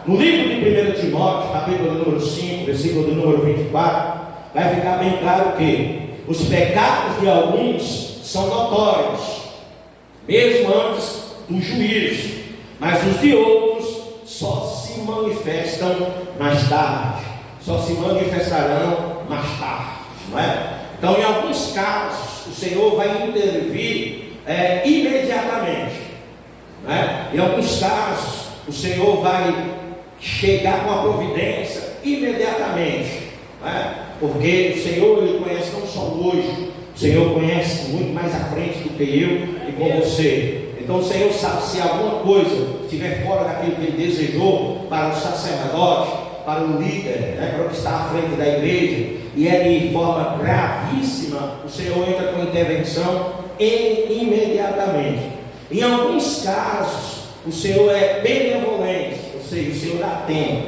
No livro de 1 Timóteo, capítulo número 5, versículo do número 24, vai ficar bem claro que os pecados de alguns são notórios, mesmo antes do juízo, mas os de outros só se manifestam mais tarde, só se manifestarão mais tarde, não é? Então, em alguns casos, o Senhor vai intervir imediatamente, não é? Em alguns casos, o Senhor vai chegar com a providência imediatamente, não é? Porque o Senhor, Ele conhece não só hoje, o Senhor conhece muito mais à frente do que eu e com você. Então o Senhor sabe se alguma coisa estiver fora daquilo que Ele desejou para o sacerdote, para o líder, né, para o que está à frente da igreja, e é de forma gravíssima, o Senhor entra com intervenção imediatamente. Em alguns casos, o Senhor é benevolente, ou seja, o Senhor dá tempo,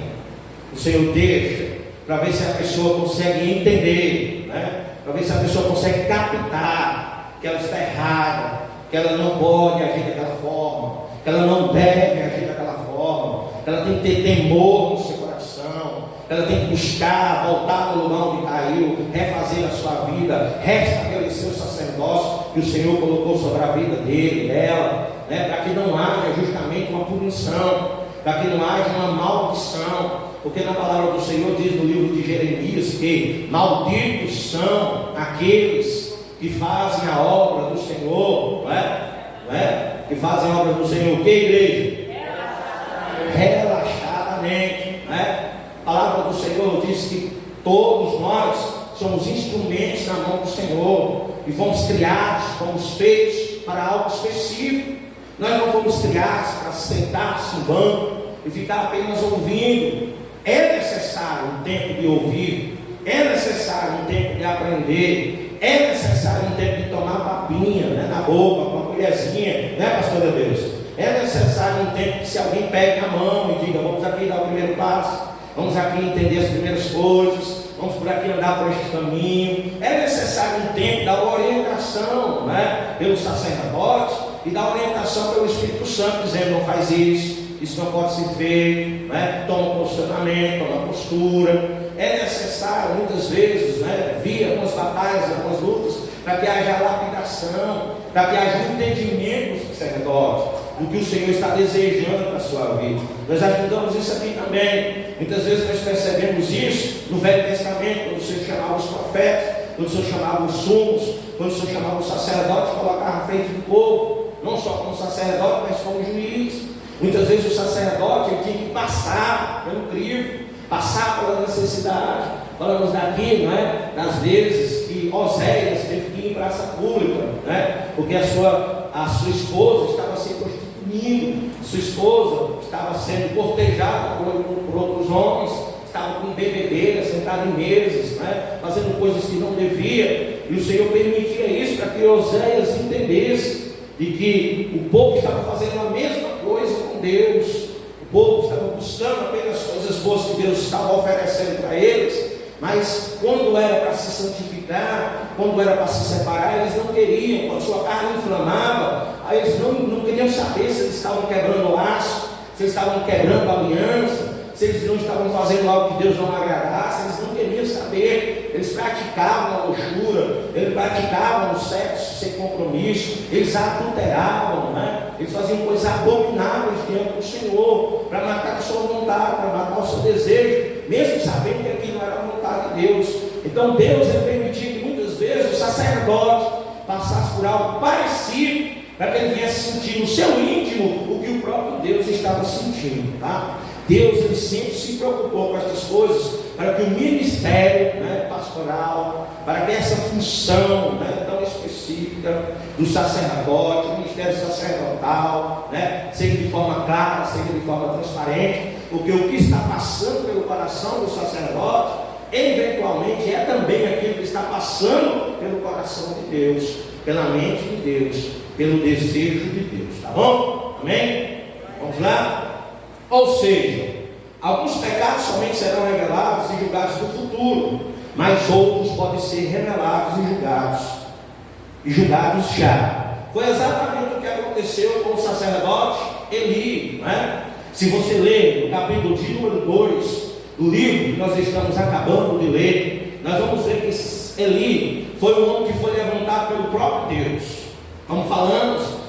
o Senhor deixa, para ver se a pessoa consegue entender, né? Para ver se a pessoa consegue captar que ela está errada, que ela não pode agir daquela forma, que ela não deve agir daquela forma, que ela tem que ter temor no seu coração, que ela tem que buscar, voltar no lugar onde caiu, refazer a sua vida, restabelecer o sacerdócio que o Senhor colocou sobre a vida dele, dela, né? Para que não haja justamente uma punição, para que não haja uma maldição, porque na palavra do Senhor diz no livro de Jeremias que malditos são aqueles que fazem a obra do Senhor, não é? Que fazem a obra do Senhor, que igreja? Relaxadamente, não é? A palavra do Senhor diz que todos nós somos instrumentos na mão do Senhor e fomos criados, fomos feitos para algo específico. Nós não fomos criados para sentar-se no banco e ficar apenas ouvindo. É necessário um tempo de ouvir, é necessário um tempo de aprender, é necessário um tempo de tomar papinha, né, na boca, com uma colherzinha, né, pastor Deus? É necessário um tempo que se alguém pegue a mão e diga, vamos aqui dar o primeiro passo, vamos aqui entender as primeiras coisas, vamos por aqui andar por este caminho. É necessário um tempo da orientação, né, pelo sacerdote e da orientação pelo Espírito Santo, dizendo, não faz isso não pode ser feito, né? Toma um posicionamento, toma postura. É necessário, muitas vezes, né, vir algumas batalhas, algumas lutas, para que haja lapidação, para que haja um entendimento do sacerdote, do que o Senhor está desejando para a sua vida. Nós ajudamos isso aqui também. Muitas vezes nós percebemos isso no Velho Testamento, quando o Senhor chamava os profetas, quando o Senhor chamava os sumos, quando o Senhor chamava os sacerdotes, colocava à frente do povo, não só como sacerdote, mas como juiz. Muitas vezes o sacerdote tinha que passar pelo crivo, passar pela necessidade. Falamos daqui, não é? Das vezes que Oséias teve que ir em praça pública, né? Porque a sua esposa estava se prostituindo, sua esposa estava sendo cortejada por outros homens, estava com bebedeira, sentada em mesas, né? Fazendo coisas que não devia, e o Senhor permitia isso para que Oséias entendesse de que o povo estava fazendo a mesma coisa com Deus, o povo estava buscando apenas coisas boas que Deus estava oferecendo para eles, mas quando era para se santificar, quando era para se separar, eles não queriam. Quando sua carne inflamava, aí eles não queriam saber se eles estavam quebrando o laço, se eles estavam quebrando a aliança, se eles não estavam fazendo algo que Deus não agradasse. Eles não queriam saber. Eles praticavam a luxúria, eles praticavam o sexo sem compromisso, eles adulteravam, né? Eles faziam coisas abomináveis diante do Senhor, para matar a sua vontade, para matar o seu desejo, mesmo sabendo que aquilo não era a vontade de Deus. Então Deus permitiu que muitas vezes o sacerdote passasse por algo parecido, para que ele viesse sentir no seu íntimo o que o próprio Deus estava sentindo, tá? Deus, ele sempre se preocupou com essas coisas, para que o ministério, né, pastoral, para que essa função, né, tão específica do sacerdote, o ministério sacerdotal, né, seja de forma clara, seja de forma transparente, porque o que está passando pelo coração do sacerdote, eventualmente é também aquilo que está passando pelo coração de Deus, pela mente de Deus, pelo desejo de Deus, tá bom? Amém? Vamos lá? Ou seja, alguns pecados somente serão revelados e julgados no futuro, mas outros podem ser revelados e julgados já. Foi exatamente o que aconteceu com o sacerdote Eli, não é? Se você ler no capítulo de número 2 do livro que nós estamos acabando de ler, nós vamos ver que Eli foi um homem que foi levantado pelo próprio Deus.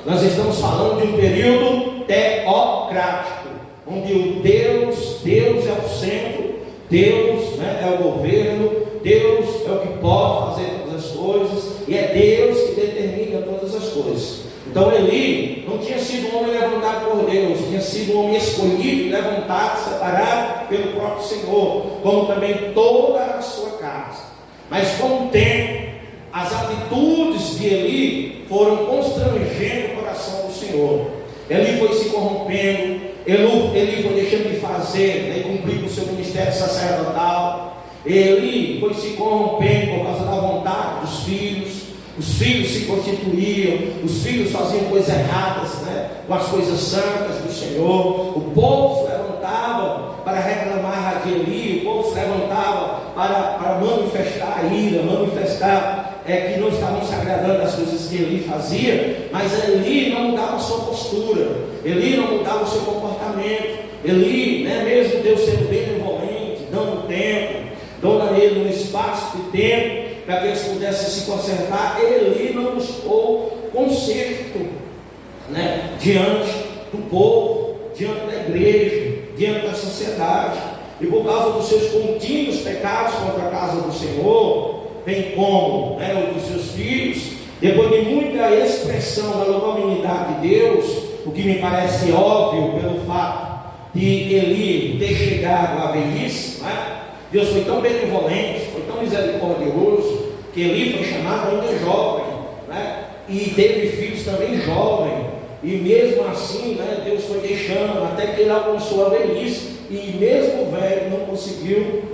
Nós estamos falando de um período teocrático, onde o Deus é o centro, Deus, né, é o governo, Deus é o que pode fazer todas as coisas, e é Deus que determina todas as coisas. Então Eli não tinha sido um homem levantado por Deus, tinha sido um homem escolhido, levantado, separado pelo próprio Senhor, como também toda a sua casa. Mas com o tempo, as atitudes de Eli foram constrangendo o coração do Senhor. Eli foi se corrompendo, Eli foi deixando de fazer, né, cumprir com o seu ministério sacerdotal. Eli foi se corrompendo por causa da vontade dos filhos. Os filhos se constituíam, os filhos faziam coisas erradas, né, com as coisas santas do Senhor. O povo se levantava para reclamar de Eli, o povo se levantava para manifestar a ira, manifestar que não estavam se agradando das coisas que Eli fazia, mas Eli não mudava a sua postura, Eli não mudava o seu comportamento. Eli, né, mesmo Deus sendo benevolente, dando tempo, dando a ele um espaço de tempo para que eles pudessem se consertar, Eli não buscou conserto, né, diante do povo, diante da igreja, diante da sociedade. E por causa dos seus contínuos pecados contra a casa do Senhor, bem como, né, os dos seus filhos, depois de muita expressão da longanimidade de Deus, o que me parece óbvio pelo fato de Eli ter chegado à velhice, né? Deus foi tão benevolente, foi tão misericordioso, que Eli foi chamado ainda jovem, né? E teve filhos também jovem, e mesmo assim, né, Deus foi deixando até que ele alcançou a velhice, e mesmo velho não conseguiu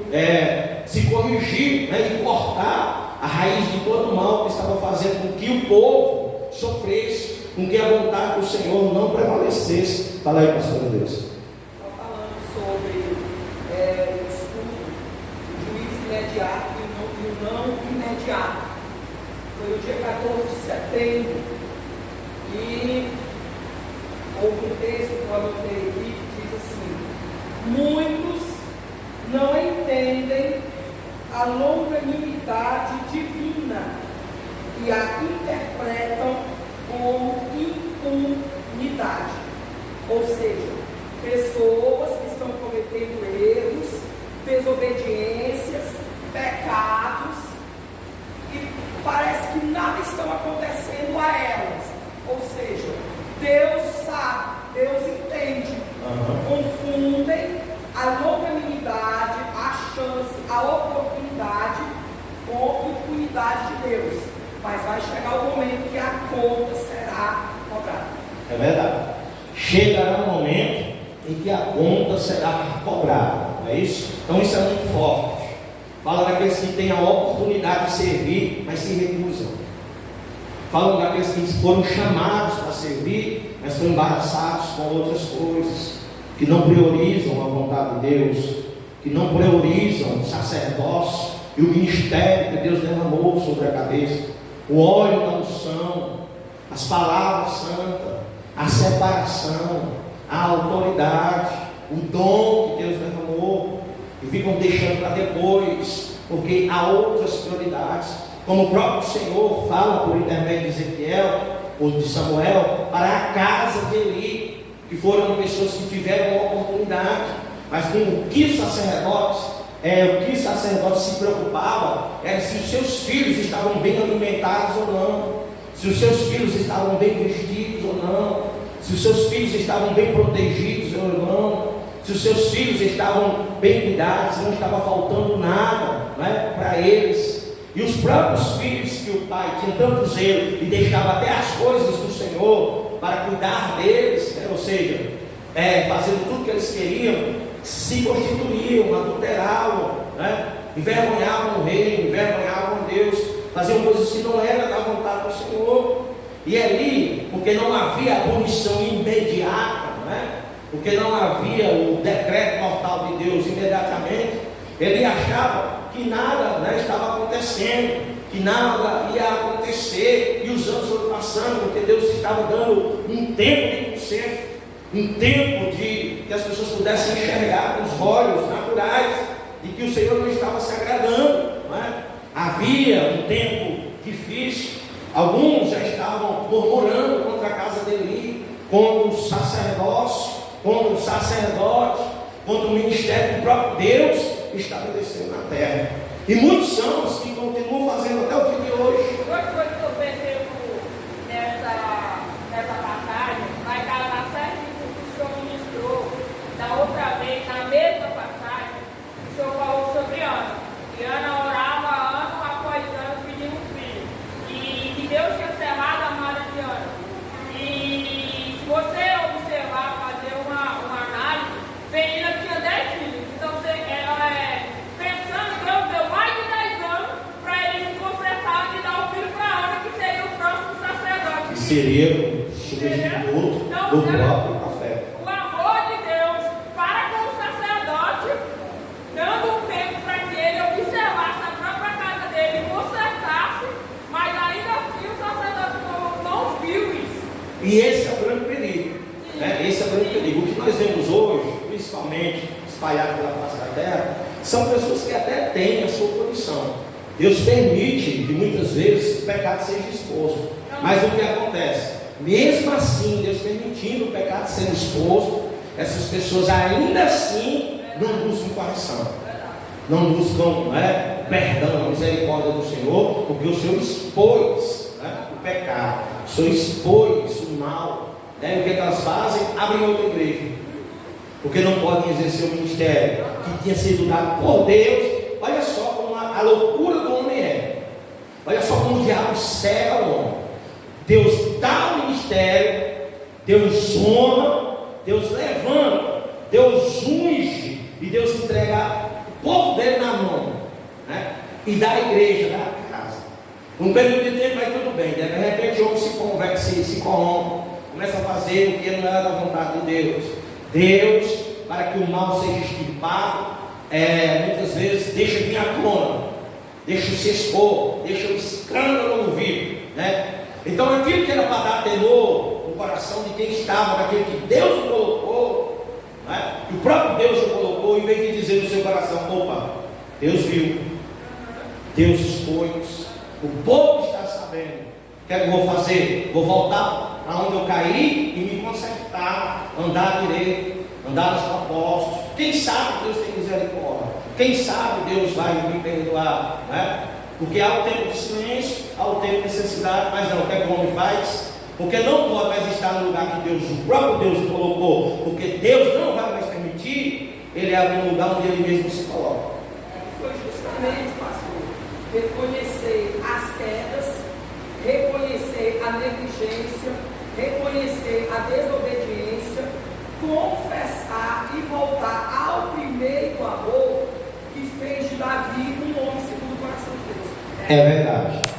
se corrigir, né, e cortar a raiz de todo o mal que estava fazendo com que o povo sofresse, com que a vontade do Senhor não prevalecesse. Fala aí, pastor Deus. Estou falando sobre o juízo imediato e o não imediato. Foi o dia 14 de setembro e houve um texto que eu anotei aqui que diz assim: muitos não entendem a longanimidade divina e a interpretam como impunidade. Ou seja, pessoas que estão cometendo erros, desobediências, pecados, e parece que nada está acontecendo a elas. Ou seja, Deus sabe, Deus entende. Confundem a longanimidade, a chance, a oportunidade com impunidade de Deus. Mas vai chegar o momento que a conta será cobrada. É verdade. Chegará um momento em que a conta será cobrada, não é isso? Então isso é muito forte. Fala daqueles que têm a oportunidade de servir, mas se recusam. Fala daqueles que foram chamados para servir, mas foram embaraçados com outras coisas, que não priorizam a vontade de Deus, que não priorizam o sacerdócio e o ministério que Deus derramou sobre a cabeça, o óleo da unção, as palavras santas, a separação, a autoridade, o dom que Deus derramou, e ficam deixando para depois, porque há outras prioridades, como o próprio Senhor fala por intermédio de Ezequiel ou de Samuel, para a casa de Eli, que foram pessoas que tiveram uma oportunidade, mas com o que os sacerdotes se preocupavam era se os seus filhos estavam bem alimentados ou não, se os seus filhos estavam bem vestidos ou não, se os seus filhos estavam bem protegidos ou não, se os seus filhos estavam bem cuidados, não estava faltando nada, né, para eles. E os próprios filhos que o pai tinha tanto zelo e deixava até as coisas do Senhor para cuidar deles, né, ou seja, fazendo tudo que eles queriam, se constituíam, adulteravam, né, envergonhavam o rei, envergonhavam Deus, faziam coisas que não eram da vontade do Senhor. E ali, porque não havia abolição imediata, né, porque não havia o decreto mortal de Deus imediatamente, ele achava que nada, né, estava acontecendo, que nada ia acontecer, e os anos foram passando, porque Deus estava dando um tempo de conserto. um tempo de que as pessoas pudessem enxergar com os olhos naturais de que o Senhor não estava se agradando, não é? Havia um tempo difícil, alguns já estavam murmurando contra a casa de Eli, contra o sacerdócio, contra o sacerdote, contra o ministério que o próprio Deus estabeleceu na terra. E muitos são os que continuam fazendo até o dia de hoje. Duas coisas que eu percebo nessa passagem, vai casar certinho com o que o Senhor ministrou da outra vez, na mesma passagem, o Senhor falou sobre Ana. E Ana orava ano após ano pedindo um filho. E que Deus tinha cerrado a mara de Ana. E se você observar, fazer uma análise, Penina tinha 10 filhos. Então, pensando que Deus deu mais de 10 anos para ele se confessar e dar o filho para Ana, que seria o próximo sacerdote. Seria o substituto do próprio profeta. O amor de Deus para com o sacerdote, dando um tempo para que ele observasse a própria casa dele e consertasse, mas ainda assim o sacerdote não viu isso. E esse é o grande perigo. Né? Esse é o grande perigo. O que nós vemos hoje, principalmente espalhado pela face da terra, são pessoas que até têm a sua condição. Deus permite que muitas vezes o pecado seja exposto. Mas o que acontece? Mesmo assim, Deus permitindo o pecado ser exposto, essas pessoas ainda assim não buscam correção. Não buscam perdão, a misericórdia do Senhor, porque o Senhor expôs o pecado, o Senhor expôs o mal. O que elas fazem? Abrem outra igreja, porque não podem exercer o ministério que tinha sido dado por Deus. Olha só como a loucura do homem é. Olha só como o diabo cega o homem. Deus dá o ministério, Deus honra, Deus levanta, Deus unge e Deus entrega o povo dele na mão, e dá a igreja, dá a casa. Um período de tempo vai tudo bem, de repente o homem se converte, se corrompe, começa a fazer o que não é da vontade de Deus. Deus, para que o mal seja extirpado, muitas vezes deixa vir à tona, deixa se expor, deixa o escândalo ouvir, Então aquilo que era para dar temor no coração de quem estava, daquele que Deus o colocou, que o próprio Deus o colocou, em vez de dizer no seu coração: opa, Deus viu, Deus expôs, o povo está sabendo, o que é que eu vou fazer? Vou voltar para onde eu caí e me consertar, andar direito, andar nos propósitos. Quem sabe Deus tem misericórdia, quem sabe Deus vai me perdoar, Porque há o tempo de silêncio, há o tempo de necessidade, mas não, o que é que o homem faz? Porque não pode mais estar no lugar que Deus, o próprio Deus, o colocou, porque Deus não vai mais permitir ele abrir um lugar onde ele mesmo se coloca. Foi justamente, pastor, reconhecer as quedas, reconhecer a negligência, reconhecer a desobediência, confessar e voltar ao primeiro amor que fez de Davi um homem segundo o coração de Deus. É verdade.